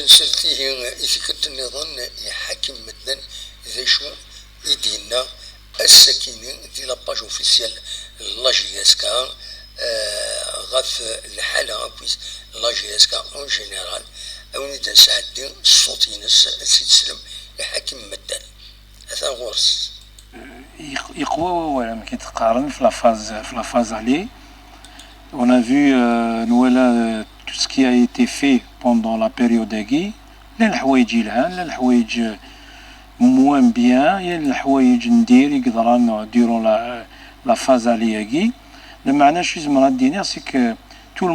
نسلتيه إذا النظام يحكم مثلا إذا شو يدينا السكينة دي لاباج اوفيسيال لاجياسكا غاف الحالة كويس لاجياسكا اون جينيرال او ندير نساعدين الصوتينس سيد سلم يحكم مثلا هذا غورس يقوى ولا كي تقارن في لافاز عليه. On a vu voilà tout ce qui a été fait pendant la période Agui. الحوايج يلهان الحوايج moins bien يا الحوايج ندير يقدران durant la phase Agui. Le معنى شو زعما غادي c'est que tout le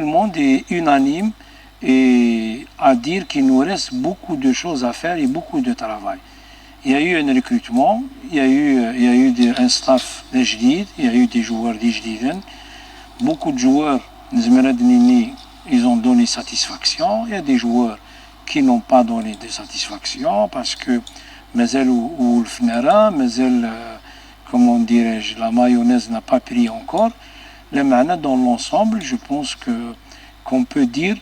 monde est unanime et à dire qu'il nous reste beaucoup de choses à faire et beaucoup de travail. Il y a eu un recrutement, il y a eu un staff جديد, il y a eu des joueurs جديدين. Beaucoup de joueurs, ils ont donné satisfaction. Il y a des joueurs qui n'ont pas donné de satisfaction parce que Mazel ou le Fnara, Mazel, comment dirais-je, la mayonnaise n'a pas pris encore. Le Mana, dans l'ensemble, je pense qu'on peut dire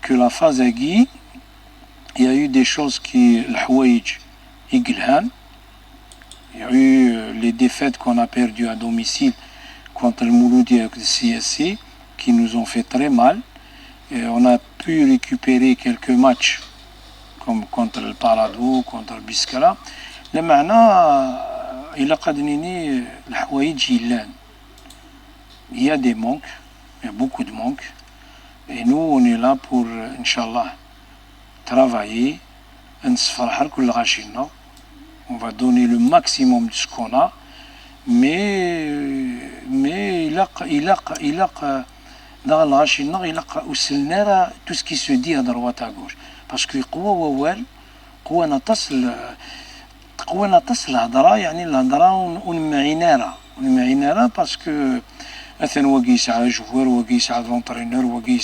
que la phase Agui, il y a eu des choses qui, l'Houaïj, Iglhan. Il y a eu les défaites qu'on a perdues à domicile contre le Mouloudi avec le CSC, qui nous ont fait très mal. Et on a pu récupérer quelques matchs, comme contre le Paradou, contre le Biskala. Le Mana, il a قدنيني الحوايج يلان. Il y a des manques, il y a beaucoup de manques. Et nous, on est là pour, Inch'Allah, travailler. On va donner le maximum de ce qu'on a. Mais il a dans la Chine, il a tout ce qui se dit à droite à gauche. Parce que قوة نتصل الهضرة يعني الهضرة ونمعينارا parce que مثلا واقي يسعى جوار واقي يسعى لونترينور واقي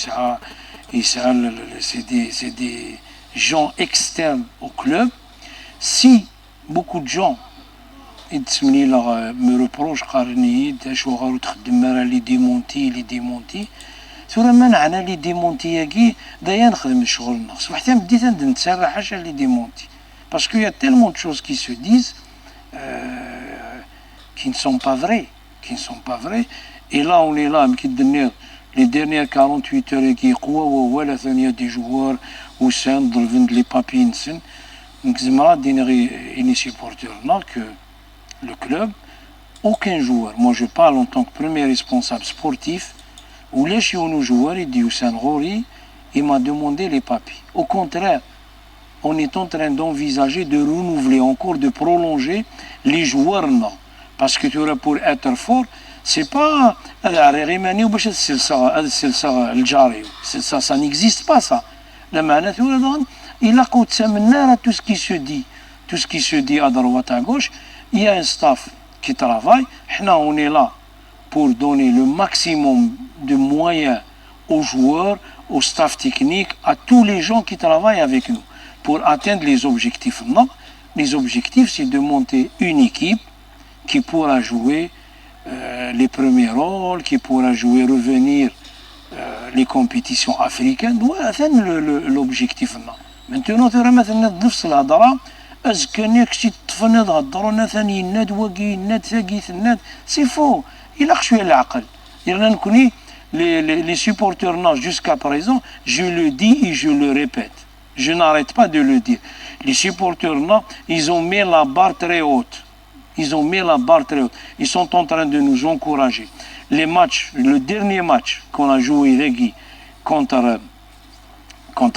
يسعى c'est des gens externes au club. Si beaucoup de gens يتسمني me reproche قارني داش وغارو تخدم مرا لي ديمونتي ثورة منعنا لي ديمونتي ياكي دايا نخدم الشغل النقص وحتى بديت نتسرع حاجة لي ديمونتي parce qu'il y a tellement de choses qui se disent qui ne sont pas vraies et là on est là les dernières 48 heures qui قوة ولا ثانية des joueurs وسان ضربن لي بابي نسن نكزمرا ديني اني supporters que le club, aucun joueur, moi je parle en tant que premier responsable sportif, où les joueurs, il dit Hussein Rouri, il m'a demandé les papiers. Au contraire, on est en train d'envisager de renouveler encore, de prolonger les joueurs, non. Parce que tu vois, pour être fort, c'est pas ça n'existe pas ça. Il a tout ce qui se dit à droite à gauche. Il y a un staff qui travaille. On est là pour donner le maximum de moyens aux joueurs, au staff technique, à tous les gens qui travaillent avec nous pour atteindre les objectifs. Non, les objectifs, c'est de monter une équipe qui pourra jouer les premiers rôles, qui pourra revenir les compétitions africaines. Voilà, c'est l'objectif. Maintenant, tu as أزكنيك شي تفنض هضرونا ثاني الناد واقي الناد ثاقيت الناد سي فو إلا شوية العقل يعني نكوني les supporters non jusqu'à présent je le dis et je le répète je n'arrête pas de le dire les supporters non ils ont mis la barre très haute ils sont en train de nous encourager les matchs le dernier match qu'on a joué contre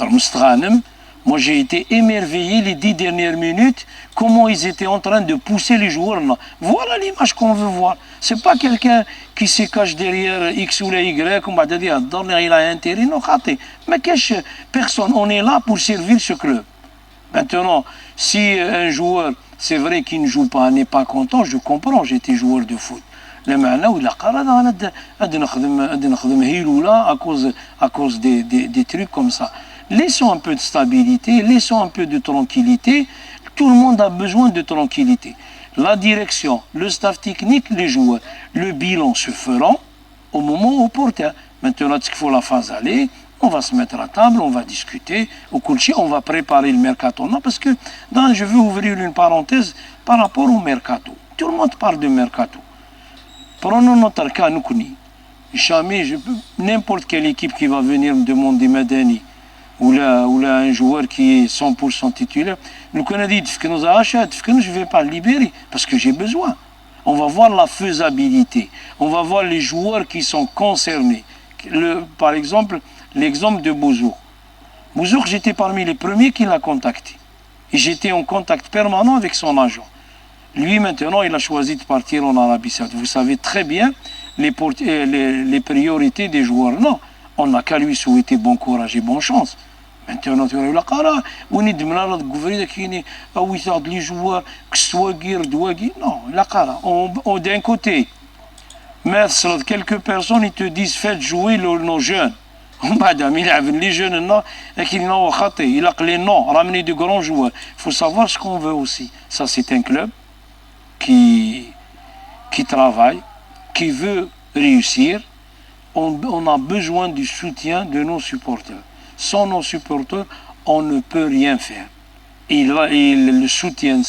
Mostghanem. Moi, j'ai été émerveillé les 10 dernières minutes, comment ils étaient en train de pousser les joueurs. Voilà l'image qu'on veut voir. C'est pas quelqu'un qui se cache derrière X ou Y, comme il a intérêt. Non, mais personne, on est là pour servir ce club. Maintenant, si un joueur, c'est vrai qu'il ne joue pas, n'est pas content, je comprends, j'étais joueur de foot. À cause des trucs comme ça. Laissons un peu de stabilité, laissons un peu de tranquillité. Tout le monde a besoin de tranquillité. La direction, le staff technique, les joueurs. Le bilan se fera au moment opportun. Maintenant, il faut la phase aller. On va se mettre à table, on va discuter, au Kulchi, on va préparer le mercato. Non, parce que je veux ouvrir une parenthèse par rapport au mercato. Tout le monde parle de mercato. Prenons notre cas, nous connaissons. Jamais, n'importe quelle équipe qui va venir me demander Madani ou là un joueur qui est 100% titulaire, nous connaissons que nous achetons, que je ne vais pas le libérer parce que j'ai besoin. On va voir la faisabilité, on va voir les joueurs qui sont concernés. Par exemple, l'exemple de Bouzour. Bouzour, j'étais parmi les premiers qui l'a contacté. Et j'étais en contact permanent avec son agent. Lui, maintenant, il a choisi de partir en Arabie Saoudite. Vous savez très bien les priorités des joueurs. Non, on n'a qu'à lui souhaiter bon courage et bonne chance. Maintenant, tu vois, on est de gouverner qui les joueurs, que ce soit guerre, non, d'un côté, mettre quelques personnes, ils te disent faites jouer nos jeunes. Les jeunes, il a les noms, ramener de grands joueurs. Il faut savoir ce qu'on veut aussi. Ça, c'est un club qui travaille, qui veut réussir. On a besoin du soutien de nos supporters. Sans nos supporters, on ne peut rien faire. Et le soutien,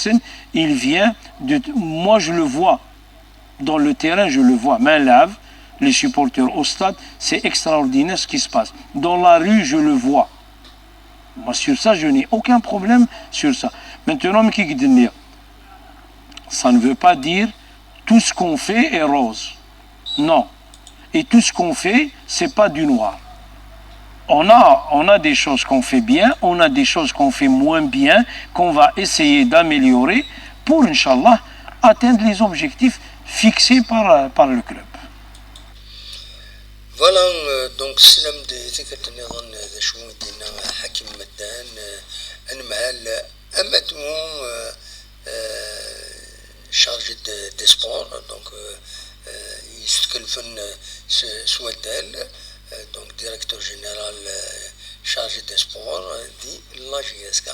il vient de... Moi, je le vois. Dans le terrain, je le vois. Main lave, les supporters au stade, c'est extraordinaire ce qui se passe. Dans la rue, je le vois. Moi, sur ça, je n'ai aucun problème sur ça. Maintenant, ça ne veut pas dire tout ce qu'on fait est rose. Non. Et tout ce qu'on fait, c'est pas du noir. On a des choses qu'on fait bien, on a des choses qu'on fait moins bien, qu'on va essayer d'améliorer pour, Inch'Allah, atteindre les objectifs fixés par le club. Voilà, donc سلام ذكرت نظن شو دينا حكيم مدان المهال أمدو chargé des sports, donc يستكلفن سوادال donc directeur général chargé des sports de la JSK.